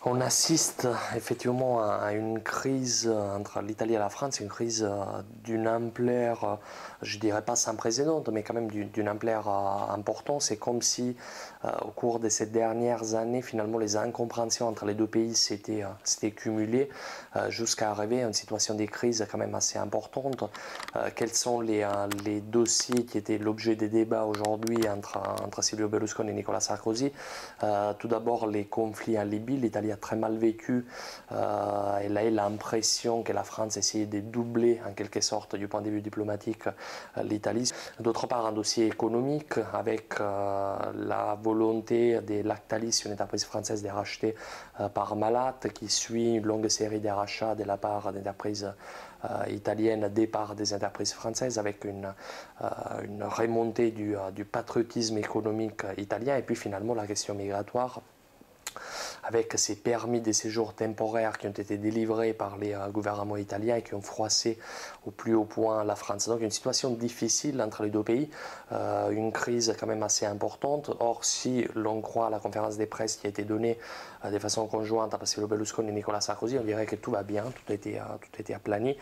On assiste effectivement à une crise entre l'Italie et la France, une crise d'une ampleur, je dirais pas sans précédent, mais quand même d'une ampleur importante. C'est comme si au cours de ces dernières années, finalement, les incompréhensions entre les deux pays s'étaient cumulées jusqu'à arriver à une situation de crise quand même assez importante. Quels sont les dossiers qui étaient l'objet des débats aujourd'hui entre Silvio Berlusconi et Nicolas Sarkozy? Tout d'abord, les conflits en Libye. L'Italie a très mal vécu. Elle a eu l'impression que la France essayait de doubler en quelque sorte du point de vue diplomatique l'Italie. D'autre part, un dossier économique avec la volonté de Lactalis, une entreprise française, de racheter Parmalat, qui suit une longue série de rachats de la part d'entreprises italiennes, des parts des entreprises françaises, avec une remontée du patriotisme économique italien, et puis finalement la question migratoire, avec ces permis de séjour temporaires qui ont été délivrés par les gouvernements italiens et qui ont froissé au plus haut point la France. Donc une situation difficile entre les deux pays, une crise quand même assez importante. Or, si l'on croit à la conférence de presse qui a été donnée de façon conjointe par Silvio Berlusconi et Nicolas Sarkozy, on dirait que tout va bien, tout a été aplani.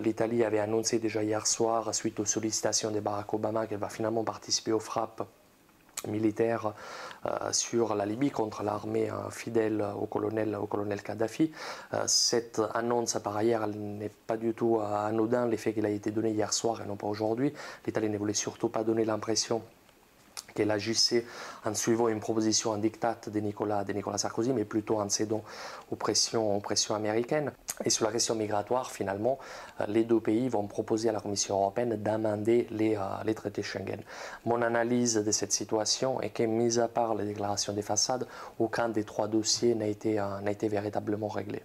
L'Italie avait annoncé déjà hier soir, suite aux sollicitations de Barack Obama, qu'elle va finalement participer aux frappes militaire sur la Libye contre l'armée fidèle au colonel Kadhafi. Cette annonce, par ailleurs, n'est pas du tout anodin, l'effet qu'il a été donné hier soir et non pas aujourd'hui. L'Italie ne voulait surtout pas donner l'impression qu'elle agissait en suivant une proposition, un diktat de Nicolas Sarkozy, mais plutôt en cédant aux pressions américaines. Et sur la question migratoire, finalement, les deux pays vont proposer à la Commission européenne d'amender les traités Schengen. Mon analyse de cette situation est que, mis à part les déclarations des façades, aucun des trois dossiers n'a été véritablement réglé.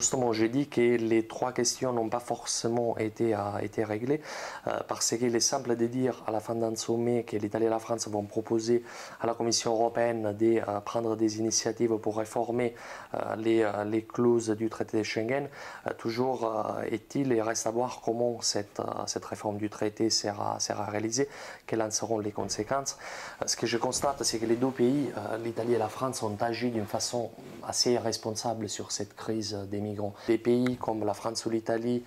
Justement, j'ai dit que les trois questions n'ont pas forcément été réglées parce qu'il est simple de dire à la fin d'un sommet que l'Italie et la France vont proposer à la Commission européenne de prendre des initiatives pour réformer les clauses du traité de Schengen. Toujours est-il et reste à voir comment cette réforme du traité sera réalisée, quelles en seront les conséquences. Ce que je constate, c'est que les deux pays, l'Italie et la France, ont agi d'une façon assez irresponsable sur cette crise des migrants. Des pays comme la France ou l'Italie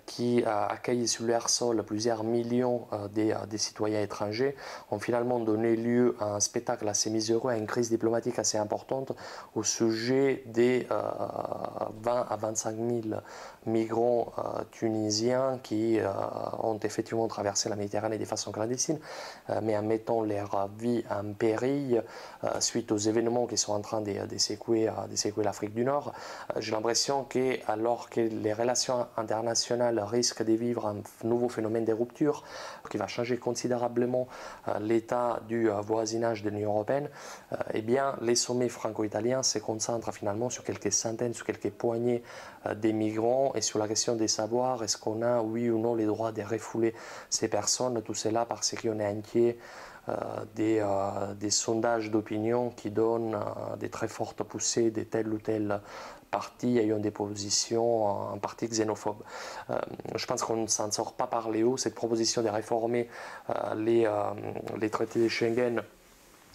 qui accueillent sur leur sol plusieurs millions des citoyens étrangers ont finalement donné lieu à un spectacle assez miséreux, à une crise diplomatique assez importante au sujet des 20 à 25 000 migrants tunisiens qui ont effectivement traversé la Méditerranée de façon clandestine, mais en mettant leur vie en péril suite aux événements qui sont en train de secouer l'Afrique du Nord. J'ai l'impression que, alors que les relations internationales risquent de vivre un nouveau phénomène de rupture qui va changer considérablement l'état du voisinage de l'Union européenne, eh bien, les sommets franco-italiens se concentrent finalement sur quelques centaines, sur quelques poignées des migrants et sur la question de savoir est-ce qu'on a, oui ou non, les droits de refouler ces personnes, tout cela parce qu'on est inquiet des sondages d'opinion qui donnent des très fortes poussées de tel ou tel parti ayant des positions en partie xénophobes. Je pense qu'on ne s'en sort pas par les hauts. Cette proposition de réformer les traités de Schengen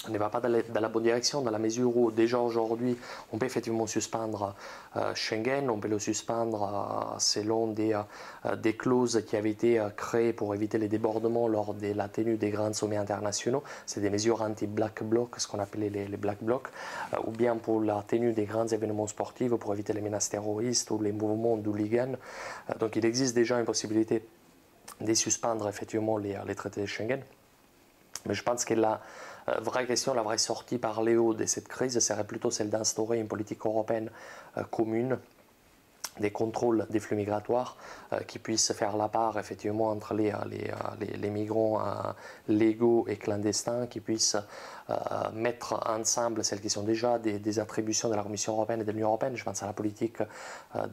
ne va pas dans la bonne direction, dans la mesure où déjà aujourd'hui on peut effectivement suspendre Schengen, on peut le suspendre selon des clauses qui avaient été créées pour éviter les débordements lors de la tenue des grands sommets internationaux. C'est des mesures anti-black bloc, ce qu'on appelait les black blocs, ou bien pour la tenue des grands événements sportifs pour éviter les menaces terroristes ou les mouvements d'hooligans. Donc il existe déjà une possibilité de suspendre effectivement les traités de Schengen. Mais je pense que la vraie question, la vraie sortie par les hauts de cette crise serait plutôt celle d'instaurer une politique européenne commune, des contrôles des flux migratoires qui puissent faire la part effectivement entre les migrants légaux et clandestins, qui puissent mettre ensemble celles qui sont déjà des attributions de la Commission européenne et de l'Union européenne. Je pense à la politique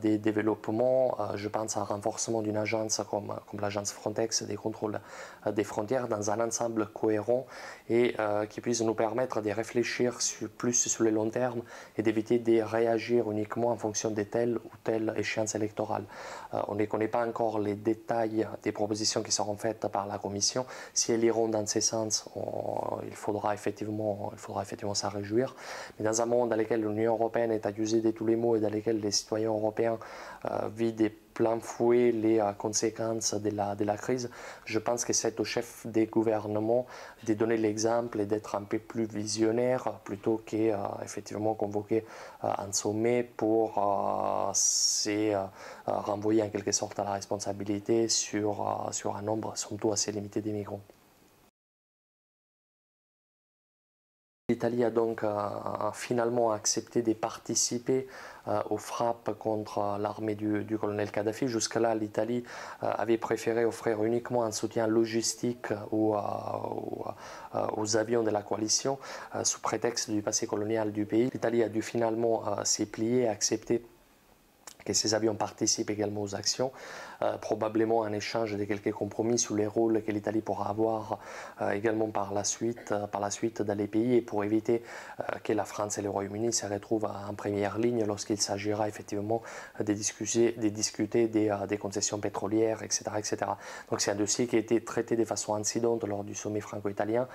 des développements, je pense à un renforcement d'une agence comme l'agence Frontex, des contrôles des frontières dans un ensemble cohérent et qui puisse nous permettre de réfléchir plus sur le long terme et d'éviter de réagir uniquement en fonction de telle ou telle échéance électorale. On ne connaît pas encore les détails des propositions qui seront faites par la Commission. Si elles iront dans ces sens, il faudra effectivement s'en réjouir. Mais dans un monde dans lequel l'Union européenne est accusée de tous les maux et dans lequel les citoyens européens vivent des plein fouet les conséquences de la crise, je pense que c'est au chef des gouvernements de donner l'exemple et d'être un peu plus visionnaire plutôt qu'effectivement convoquer un sommet pour renvoyer en quelque sorte à la responsabilité sur un nombre surtout assez limité d'immigrants. L'Italie a donc finalement accepté de participer aux frappes contre l'armée du colonel Kadhafi. Jusque-là, l'Italie avait préféré offrir uniquement un soutien logistique aux avions de la coalition sous prétexte du passé colonial du pays. L'Italie a dû finalement s'y plier, accepter que ces avions participent également aux actions, probablement en échange de quelques compromis sur les rôles que l'Italie pourra avoir également par la suite dans les pays, et pour éviter que la France et le Royaume-Uni se retrouvent en première ligne lorsqu'il s'agira effectivement de discuter des concessions pétrolières, etc. etc. Donc c'est un dossier qui a été traité de façon incidente lors du sommet franco-italien,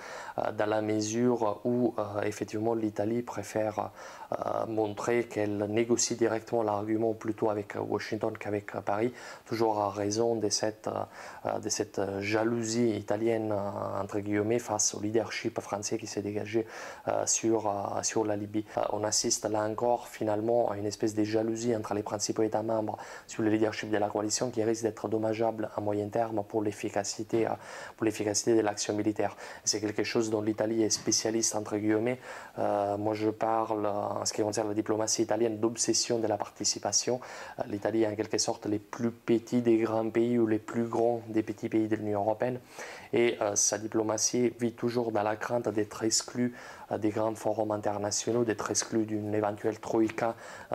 dans la mesure où effectivement l'Italie préfère montrer qu'elle négocie directement l'argument plutôt avec Washington qu'avec Paris, toujours à raison de cette jalousie italienne entre guillemets face au leadership français qui s'est dégagé sur la Libye. On assiste là encore finalement à une espèce de jalousie entre les principaux États membres sur le leadership de la coalition qui risque d'être dommageable à moyen terme pour l'efficacité de l'action militaire. C'est quelque chose dont l'Italie est spécialiste entre guillemets. Moi je parle en ce qui concerne la diplomatie italienne d'obsession de la participation. L'Italie est en quelque sorte les plus petits des grands pays ou les plus grands des petits pays de l'Union européenne, et sa diplomatie vit toujours dans la crainte d'être exclue des grands forums internationaux, d'être exclue d'une éventuelle troïka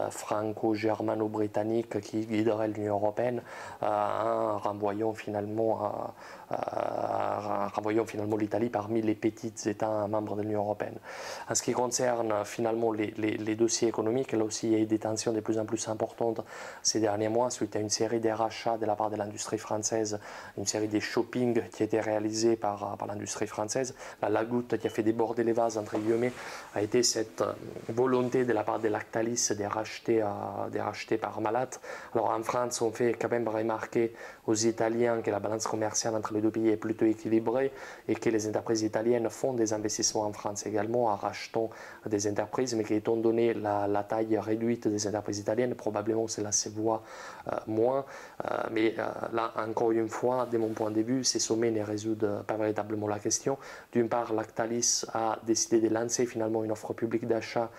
franco-germano-britannique qui guiderait l'Union européenne, en renvoyant finalement l'Italie parmi les petits États membres de l'Union européenne. En ce qui concerne finalement les dossiers économiques, là aussi il y a eu des tensions de plus en plus importantes ces derniers mois suite à une série de rachats de la part de l'industrie française, une série de shopping qui a été réalisée par l'industrie française. La goutte qui a fait déborder les vases entre guillemets a été cette volonté de la part de Lactalis de racheter par Malat. Alors en France, on fait quand même remarquer aux Italiens que la balance commerciale entre les deux pays est plutôt équilibrée et que les entreprises italiennes font des investissements en France également en rachetant des entreprises, mais qu'étant donné la taille réduite des entreprises italiennes, probablement cela se voit moins. Mais là, encore une fois, de mon point de vue, ces sommets ne résoudent pas véritablement la question. D'une part, Lactalis a décidé de lancer finalement une offre publique d'achat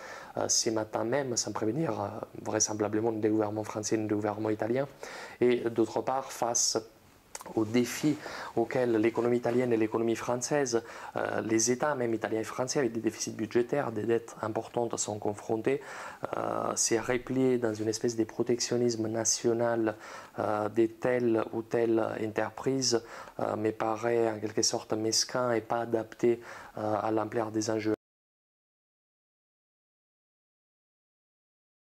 ce matin même, sans prévenir vraisemblablement ni le gouvernement français ni le gouvernement italien. Et d'autre part, face aux défis auxquels l'économie italienne et l'économie française, les États, même italiens et français, avec des déficits budgétaires, des dettes importantes, sont confrontés. C'est replié dans une espèce de protectionnisme national de telle ou telle entreprise me paraît en quelque sorte mesquin et pas adapté à l'ampleur des enjeux.